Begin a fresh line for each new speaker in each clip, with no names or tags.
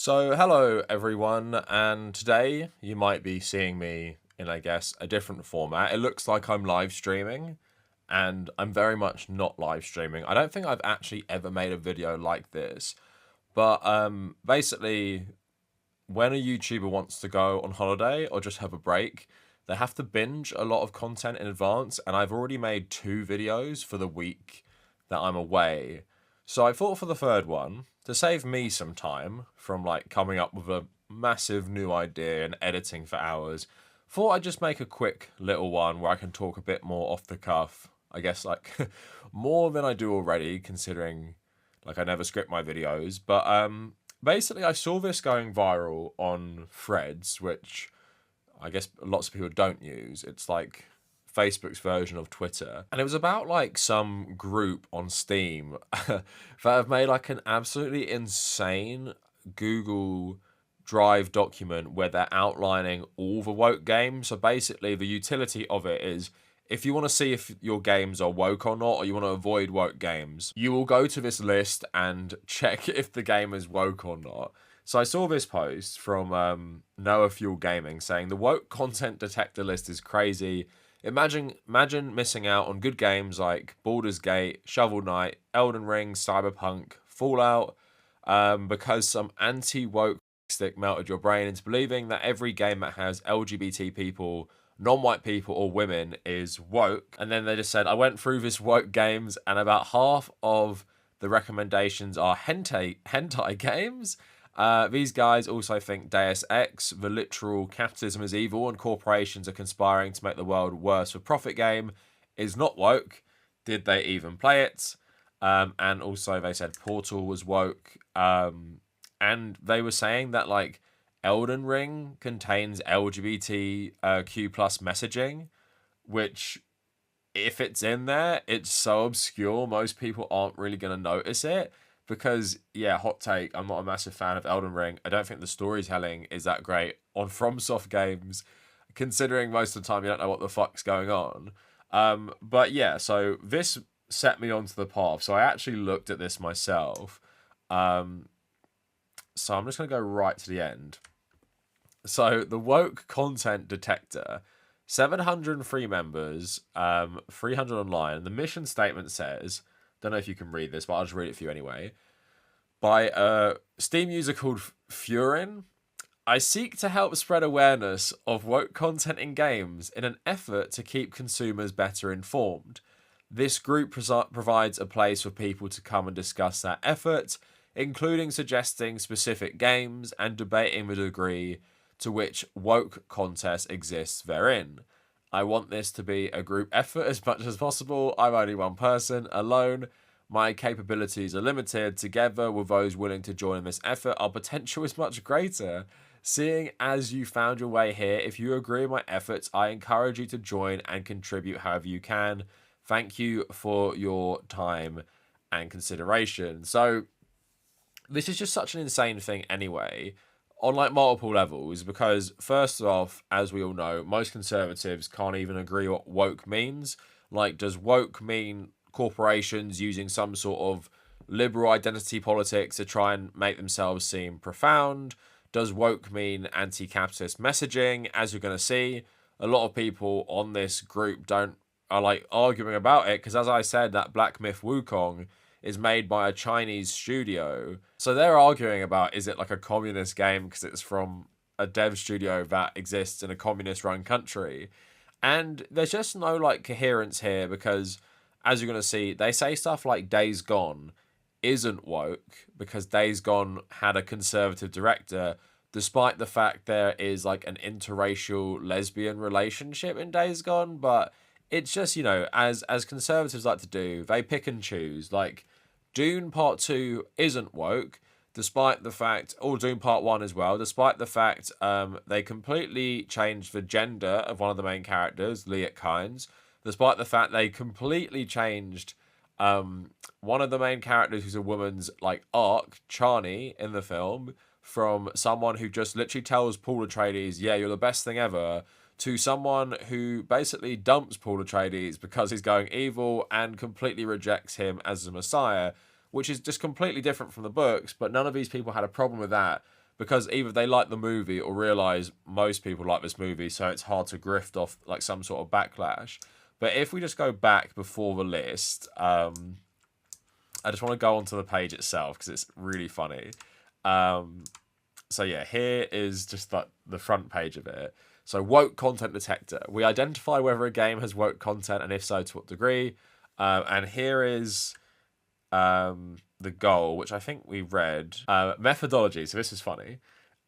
So, hello everyone, and today you might be seeing me in, I guess, a different format. It looks like I'm live streaming, and I'm very much not live streaming. I don't think I've actually ever made a video like this, but basically, when a YouTuber wants to go on holiday or just have a break, they have to binge a lot of content in advance, and I've already made 2 videos for the week that I'm away. So I thought for the third one, to save me some time from like coming up with a massive new idea and editing for hours, thought I'd just make a quick little one where I can talk a bit more off the cuff. I guess like more than I do already, considering like I never script my videos. But basically I saw this going viral on Threads, which I guess lots of people don't use. It's like Facebook's version of Twitter. And it was about like some group on Steam that have made like an absolutely insane Google Drive document where they're outlining all the woke games. So basically the utility of it is if you want to see if your games are woke or not, or you want to avoid woke games, you will go to this list and check if the game is woke or not. So I saw this post from Noah Fuel Gaming saying the woke content detector list is crazy. Imagine missing out on good games like Baldur's Gate, Shovel Knight, Elden Ring, Cyberpunk, Fallout, because some anti-woke stick melted your brain into believing that every game that has LGBT people, non-white people, or women is woke. And then they just said, I went through this woke games, and about half of the recommendations are hentai games. These guys also think Deus Ex, the literal capitalism is evil and corporations are conspiring to make the world worse for profit game, is not woke. Did they even play it? And also they said Portal was woke. And they were saying that like Elden Ring contains LGBTQ plus messaging, which if it's in there, it's so obscure most people aren't really going to notice it. Because, yeah, hot take, I'm not a massive fan of Elden Ring. I don't think the storytelling is that great on FromSoft games, considering most of the time you don't know what the fuck's going on. But yeah, so this set me onto the path. So I actually looked at this myself. So I'm just going to go right to the end. So the woke content detector, 703 members, 300 online. The mission statement says, don't know if you can read this, but I'll just read it for you anyway. By a Steam user called Furin, I seek to help spread awareness of woke content in games in an effort to keep consumers better informed. This group provides a place for people to come and discuss that effort, including suggesting specific games and debating the degree to which woke content exists therein. I want this to be a group effort as much as possible. I'm only one person, alone. My capabilities are limited. Together with those willing to join in this effort, our potential is much greater. Seeing as you found your way here, if you agree with my efforts, I encourage you to join and contribute however you can. Thank you for your time and consideration. So this is just such an insane thing anyway, on like multiple levels, because first off, as we all know, most conservatives can't even agree what woke means. Like, does woke mean corporations using some sort of liberal identity politics to try and make themselves seem profound? Does woke mean anti-capitalist messaging? As you're going to see, a lot of people on this group are like arguing about it, because as I said, that Black Myth Wukong is made by a Chinese studio. So they're arguing about, is it like a communist game because it's from a dev studio that exists in a communist run country? And there's just no like coherence here, because as you're going to see, they say stuff like Days Gone isn't woke because Days Gone had a conservative director, despite the fact there is like an interracial lesbian relationship in Days Gone. But it's just, you know, as conservatives like to do, they pick and choose. Like, Dune Part 2 isn't woke, despite the fact, or Dune Part 1 as well, despite the fact they completely changed the gender of one of the main characters, Liet Kynes, despite the fact they completely changed one of the main characters who's a woman's like arc, Chani, in the film, from someone who just literally tells Paul Atreides, yeah, you're the best thing ever, to someone who basically dumps Paul Atreides because he's going evil and completely rejects him as a messiah, which is just completely different from the books. But none of these people had a problem with that, because either they like the movie or realize most people like this movie, so it's hard to grift off like some sort of backlash. But if we just go back before the list, I just want to go onto the page itself because it's really funny. So yeah, here is just the front page of it. So woke content detector. We identify whether a game has woke content and if so, to what degree. And here is the goal, which I think we read. Methodology. So this is funny.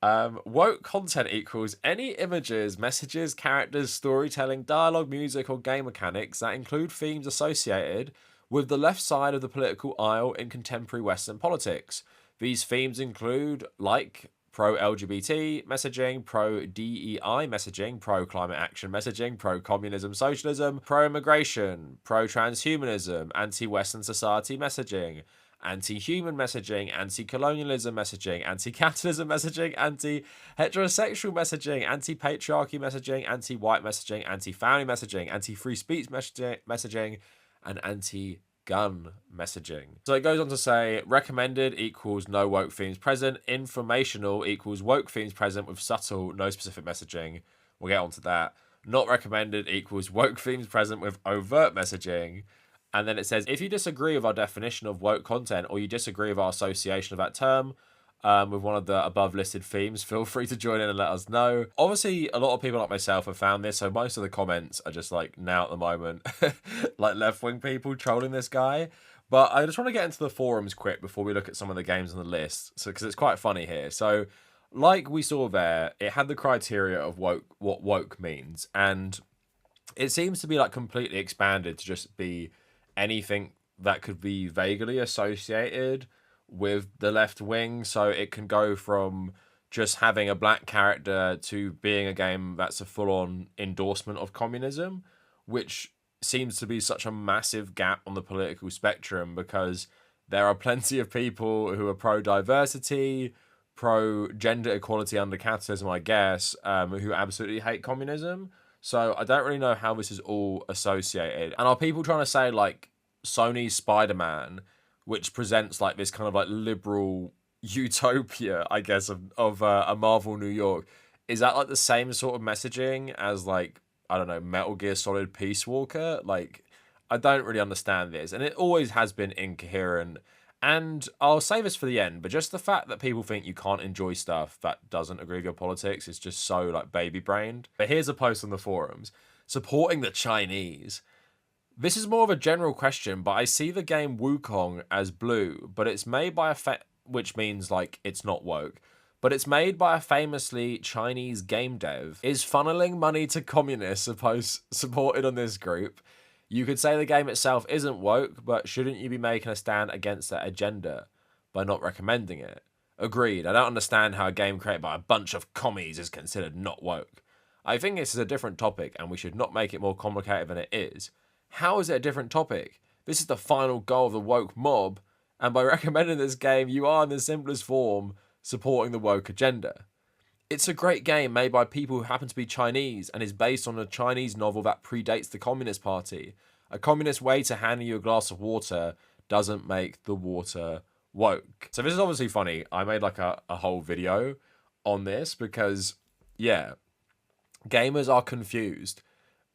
Woke content equals any images, messages, characters, storytelling, dialogue, music, or game mechanics that include themes associated with the left side of the political aisle in contemporary Western politics. These themes include, like, pro-LGBT messaging, pro-DEI messaging, pro-climate action messaging, pro-communism socialism, pro-immigration, pro-transhumanism, anti-Western society messaging, anti-human messaging, anti-colonialism messaging, anti-capitalism messaging, anti-heterosexual messaging, anti-patriarchy messaging, anti-white messaging, anti-family messaging, anti-free speech messaging, and anti-gun messaging. So it goes on to say, recommended equals no woke themes present, informational equals woke themes present with subtle, no specific messaging. We'll get onto that. Not recommended equals woke themes present with overt messaging. And then it says, if you disagree with our definition of woke content or you disagree with our association of that term with one of the above listed themes, feel free to join in and let us know. Obviously, a lot of people like myself have found this, so most of the comments are just like now at the moment, like left-wing people trolling this guy. But I just want to get into the forums quick before we look at some of the games on the list, so because it's quite funny here. So, like we saw there, it had the criteria of woke, what woke means, and it seems to be like completely expanded to just be anything that could be vaguely associated with the left wing. So it can go from just having a black character to being a game that's a full-on endorsement of communism, which seems to be such a massive gap on the political spectrum because there are plenty of people who are pro-diversity, pro-gender equality under capitalism, I guess, who absolutely hate communism. So I don't really know how this is all associated. And are people trying to say like Sony's Spider-Man, which presents like this kind of like liberal utopia, I guess, of a Marvel New York, is that like the same sort of messaging as like, I don't know, Metal Gear Solid Peace Walker? Like, I don't really understand this. And it always has been incoherent. And I'll say this for the end, but just the fact that people think you can't enjoy stuff that doesn't agree with your politics is just so like baby brained. But here's a post on the forums. Supporting the Chinese. This is more of a general question, but I see the game Wukong as blue, but it's made by which means like it's not woke. But it's made by a famously Chinese game dev. Is funneling money to communists supported on this group? You could say the game itself isn't woke, but shouldn't you be making a stand against that agenda by not recommending it? Agreed, I don't understand how a game created by a bunch of commies is considered not woke. I think this is a different topic and we should not make it more complicated than it is. How is it a different topic? This is the final goal of the woke mob, and by recommending this game, you are in the simplest form supporting the woke agenda. It's a great game made by people who happen to be Chinese and is based on a Chinese novel that predates the Communist Party. A communist way to hand you a glass of water doesn't make the water woke. So this is obviously funny. I made like a whole video on this because, yeah, gamers are confused.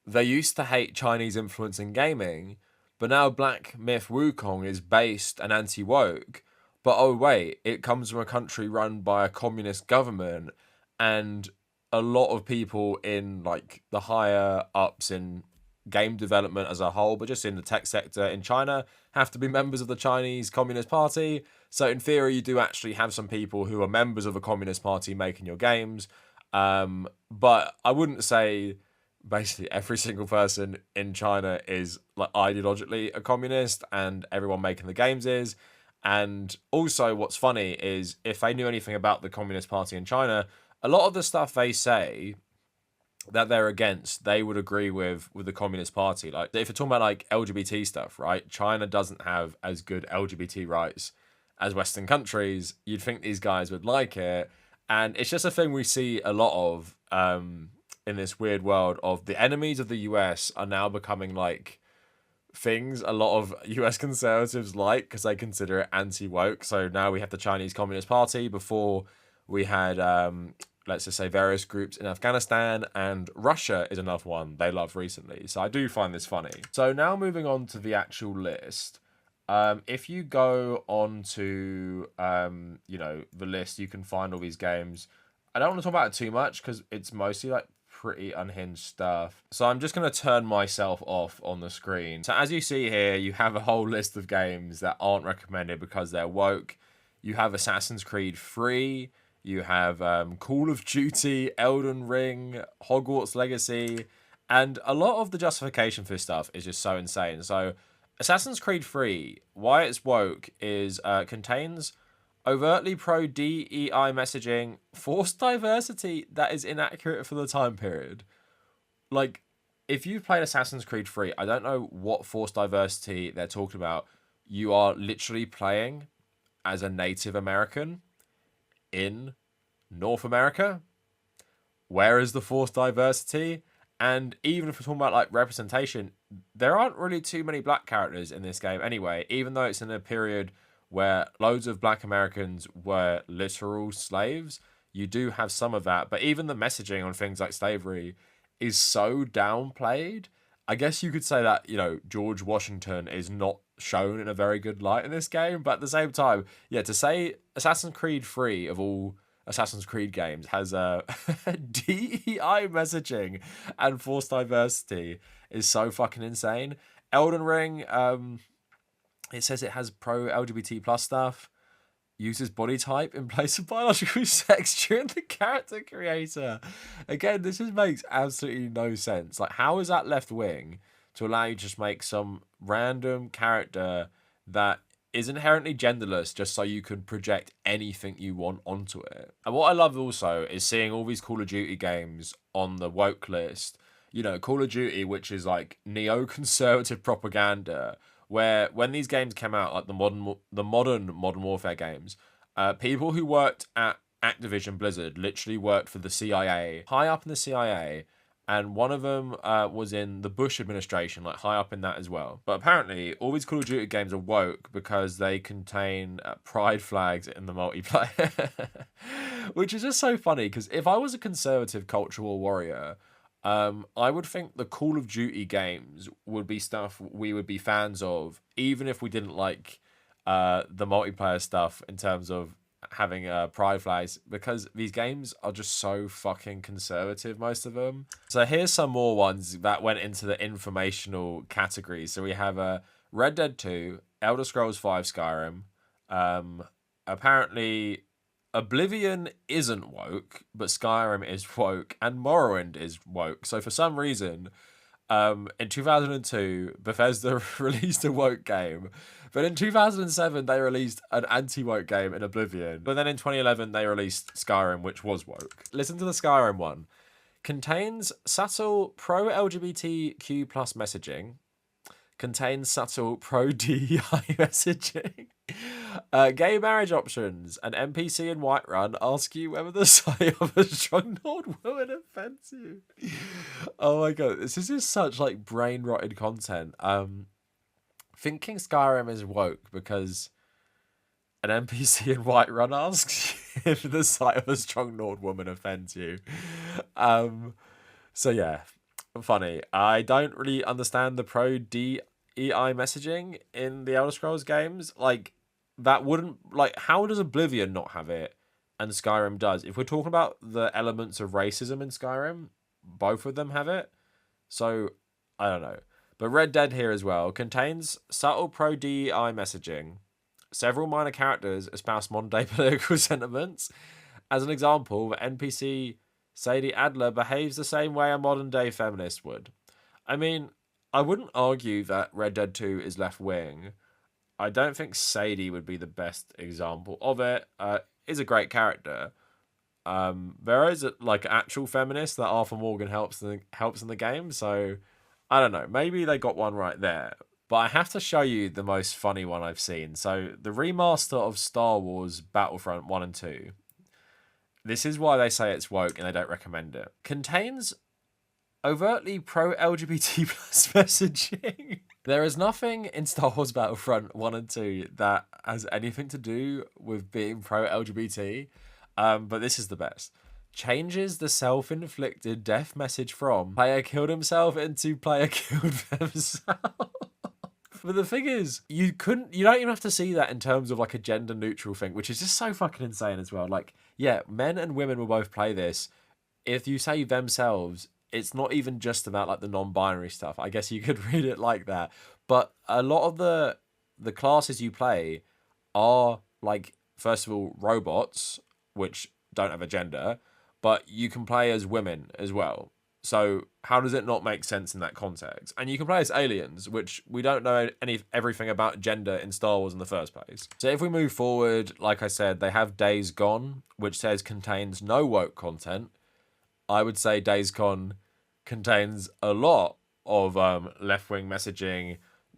They used to hate Chinese influence in gaming, but now Black Myth Wukong is based and anti-woke. But oh wait, it comes from a country run by a communist government, and a lot of people in like the higher ups in game development as a whole, but just in the tech sector in China, have to be members of the Chinese Communist Party. So in theory, you do actually have some people who are members of the Communist Party making your games. But I wouldn't say basically every single person in China is like ideologically a communist and everyone making the games is. And also what's funny is if they knew anything about the Communist Party in China, a lot of the stuff they say that they're against, they would agree with the Communist Party. Like if you're talking about like LGBT stuff, right? China doesn't have as good LGBT rights as Western countries. You'd think these guys would like it. And it's just a thing we see a lot of in this weird world of the enemies of the US are now becoming like things a lot of US conservatives like because they consider it anti-woke. So now we have the Chinese Communist Party. Before We had, let's just say, various groups in Afghanistan, and Russia is another one they love recently. So I do find this funny. So now moving on to the actual list. If you go on to, the list, you can find all these games. I don't want to talk about it too much because it's mostly like pretty unhinged stuff. So I'm just going to turn myself off on the screen. So as you see here, you have a whole list of games that aren't recommended because they're woke. You have Assassin's Creed 3. You have Call of Duty, Elden Ring, Hogwarts Legacy. And a lot of the justification for this stuff is just so insane. So Assassin's Creed 3, why it's woke is contains overtly pro-DEI messaging, forced diversity that is inaccurate for the time period. Like, if you've played Assassin's Creed 3, I don't know what forced diversity they're talking about. You are literally playing as a Native American in North America. Where is the forced diversity? And even if we're talking about like representation, there aren't really too many black characters in this game anyway, even though it's in a period where loads of black Americans were literal slaves. You do have some of that, but even the messaging on things like slavery is so downplayed. I guess you could say that, George Washington is not shown in a very good light in this game, but at the same time, yeah, to say Assassin's Creed 3 of all Assassin's Creed games has a DEI messaging and forced diversity is so fucking insane. Elden Ring, it says it has pro-LGBT plus stuff, uses body type in place of biological sex during the character creator. Again, this just makes absolutely no sense. Like, how is that left wing to allow you to just make some random character that is inherently genderless just so you can project anything you want onto it? And what I love also is seeing all these Call of Duty games on the woke list. Call of Duty, which is like neo-conservative propaganda, where when these games came out, like the modern Modern Warfare games, people who worked at Activision Blizzard literally worked for the CIA, high up in the CIA, and one of them was in the Bush administration, like high up in that as well. But apparently, all these Call of Duty games are woke because they contain pride flags in the multiplayer, which is just so funny. Because if I was a conservative cultural warrior, I would think the Call of Duty games would be stuff we would be fans of, even if we didn't like the multiplayer stuff in terms of having pride flags, because these games are just so fucking conservative, most of them. So here's some more ones that went into the informational category. So we have Red Dead 2, Elder Scrolls 5 Skyrim. Apparently Oblivion isn't woke, but Skyrim is woke, and Morrowind is woke. So for some reason, in 2002, Bethesda released a woke game, but in 2007, they released an anti-woke game in Oblivion. But then in 2011, they released Skyrim, which was woke. Listen to the Skyrim one. Contains subtle pro-LGBTQ plus messaging. Contains subtle pro-DEI messaging. Gay marriage options. An NPC in Whiterun asks you whether the sight of a strong-gnawed woman offends you. Oh my god, this is just such like brain-rotted content. Thinking Skyrim is woke because an NPC in Whiterun asks if the sight of a strong-gnawed woman offends you. So yeah, funny. I don't really understand the pro-DEI messaging in the Elder Scrolls games. Like, that wouldn't, like, how does Oblivion not have it and Skyrim does? If we're talking about the elements of racism in Skyrim, both of them have it. So I don't know. But Red Dead here as well contains subtle pro-DEI messaging. Several minor characters espouse modern-day political sentiments. As an example, the NPC Sadie Adler behaves the same way a modern-day feminist would. I mean, I wouldn't argue that Red Dead 2 is left-wing. I don't think Sadie would be the best example of it. Is a great character. There is like actual feminist that Arthur Morgan helps in the game, so I don't know. Maybe they got one right there. But I have to show you the most funny one I've seen. So the remaster of Star Wars Battlefront 1 and 2. This is why they say it's woke and they don't recommend it. Contains overtly pro-LGBT plus messaging. There is nothing in Star Wars Battlefront 1 and 2 that has anything to do with being pro-LGBT. But this is the best. Changes the self-inflicted death message from player killed himself into player killed themselves. But the thing is, you don't even have to see that in terms of like a gender neutral thing, which is just so fucking insane as well. Like, yeah, men and women will both play this. If you say themselves, it's not even just about like the non-binary stuff. I guess you could read it like that. But a lot of the classes you play are like, first of all, robots, which don't have a gender, but you can play as women as well. So how does it not make sense in that context? And you can play as aliens, which we don't know everything about gender in Star Wars in the first place. So if we move forward, like I said, they have Days Gone, which says contains no woke content. I would say Days Gone contains a lot of left-wing messaging,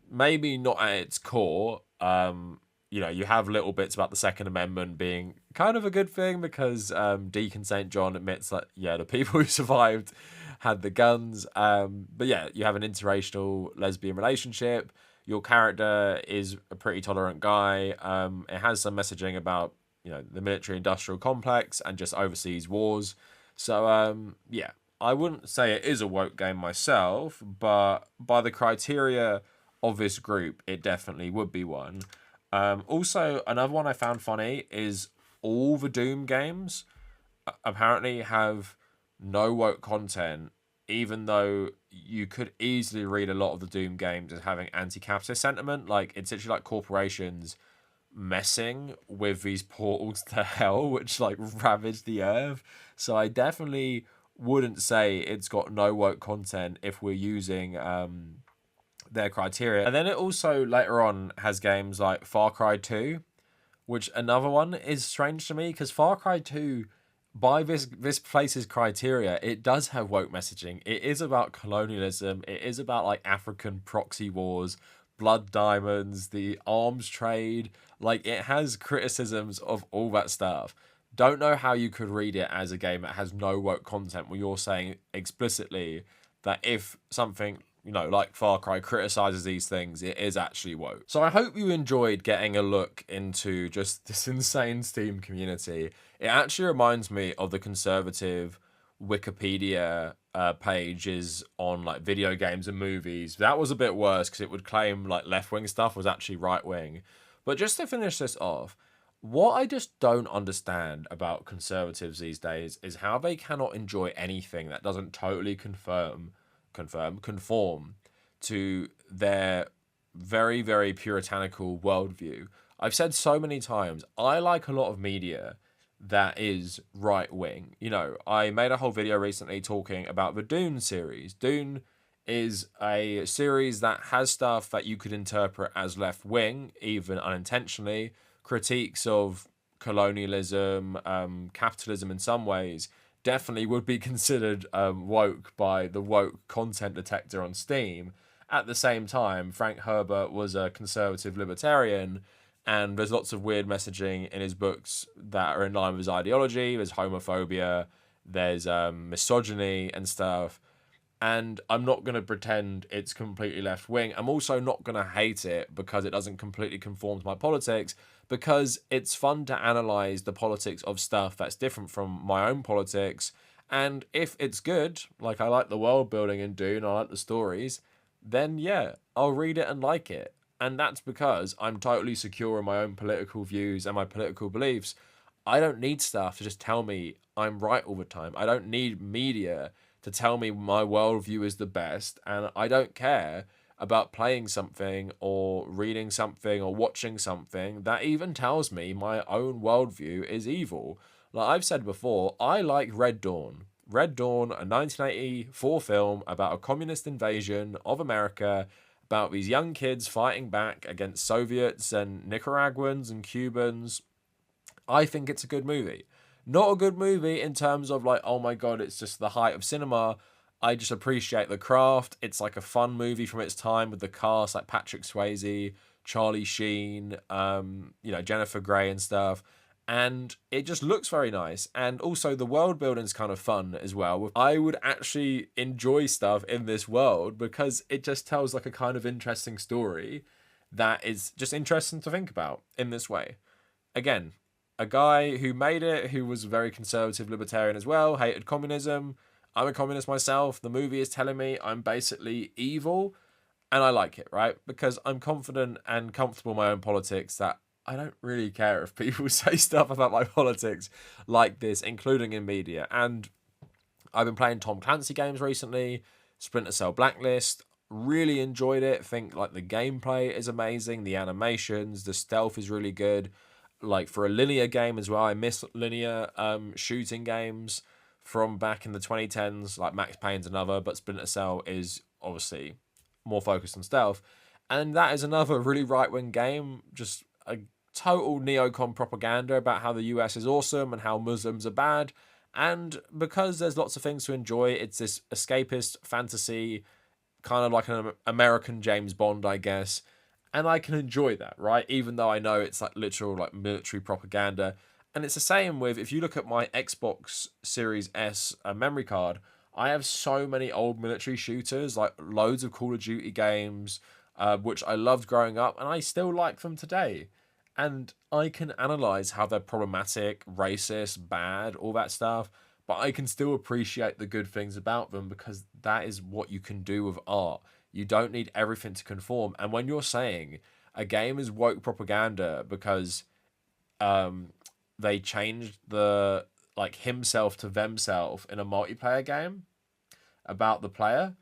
maybe not at its core. You have little bits about the Second Amendment being kind of a good thing because Deacon St. John admits that, yeah, the people who survived had the guns. But yeah, you have an interracial lesbian relationship. Your character is a pretty tolerant guy. It has some messaging about, the military-industrial complex and just overseas wars. So, yeah, I wouldn't say it is a woke game myself, but by the criteria of this group, it definitely would be one. Also, another one I found funny is all the Doom games apparently have no woke content, even though you could easily read a lot of the Doom games as having anti-capitalist sentiment. Like, it's literally like corporations messing with these portals to hell, which like ravage the earth. So I definitely wouldn't say it's got no woke content if we're using their criteria. And then it also later on has games like Far Cry 2, which another one is strange to me because Far Cry 2, by this place's criteria, it does have woke messaging. It is about colonialism. It is about like African proxy wars, blood diamonds, the arms trade. Like, it has criticisms of all that stuff. Don't know how you could read it as a game that has no woke content when you're saying explicitly that if something, like Far Cry criticizes these things, it is actually woke. So I hope you enjoyed getting a look into just this insane Steam community. It actually reminds me of the conservative Wikipedia pages on like video games and movies. That was a bit worse because it would claim like left-wing stuff was actually right-wing. But just to finish this off, what I just don't understand about conservatives these days is how they cannot enjoy anything that doesn't totally conform to their very, very puritanical worldview. I've said so many times, I like a lot of media that is right-wing. I made a whole video recently talking about the Dune series. Dune is a series that has stuff that you could interpret as left-wing, even unintentionally. Critiques of colonialism, capitalism in some ways, definitely would be considered woke by the woke content detector on Steam. At the same time, Frank Herbert was a conservative libertarian, and there's lots of weird messaging in his books that are in line with his ideology. There's homophobia, there's misogyny and stuff. And I'm not going to pretend it's completely left-wing. I'm also not going to hate it because it doesn't completely conform to my politics, because it's fun to analyze the politics of stuff that's different from my own politics. And if it's good, like I like the world building in Dune, I like the stories, then yeah, I'll read it and like it. And that's because I'm totally secure in my own political views and my political beliefs. I don't need stuff to just tell me I'm right all the time. I don't need media to tell me my worldview is the best, and I don't care about playing something or reading something or watching something that even tells me my own worldview is evil. Like I've said before, I like Red Dawn. Red Dawn, a 1984 film about a communist invasion of America, about these young kids fighting back against Soviets and Nicaraguans and Cubans. I think it's a good movie. Not a good movie in terms of like, oh my god, it's just the height of cinema. I just appreciate the craft. It's like a fun movie from its time with the cast like Patrick Swayze, Charlie Sheen, Jennifer Grey and stuff. And it just looks very nice. And also the world building's kind of fun as well. I would actually enjoy stuff in this world because it just tells like a kind of interesting story that is just interesting to think about in this way. Again, a guy who made it, who was very conservative libertarian as well, hated communism. I'm a communist myself. The movie is telling me I'm basically evil, and I like it, right? Because I'm confident and comfortable in my own politics that I don't really care if people say stuff about my politics like this, including in media. And I've been playing Tom Clancy games recently, Splinter Cell Blacklist. Really enjoyed it. Think like the gameplay is amazing, the animations, the stealth is really good. Like for a linear game as well, I miss linear shooting games from back in the 2010s. Like Max Payne's another, but Splinter Cell is obviously more focused on stealth. And that is another really right wing game, just a total neocon propaganda about how the US is awesome and how Muslims are bad. And because there's lots of things to enjoy, it's this escapist fantasy, kind of like an American James Bond, I guess. And I can enjoy that, right? Even though I know it's like literal like military propaganda. And it's the same with, if you look at my Xbox Series S memory card, I have so many old military shooters, like loads of Call of Duty games, which I loved growing up, and I still like them today. And I can analyze how they're problematic, racist, bad, all that stuff, but I can still appreciate the good things about them because that is what you can do with art. You don't need everything to conform. And when you're saying a game is woke propaganda because they changed the like himself to themself in a multiplayer game about the player,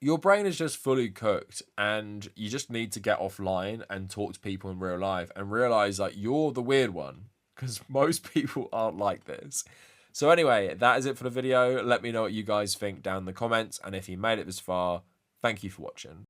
your brain is just fully cooked, and you just need to get offline and talk to people in real life and realize that you're the weird one because most people aren't like this. So anyway, that is it for the video. Let me know what you guys think down in the comments, and if you made it this far, thank you for watching.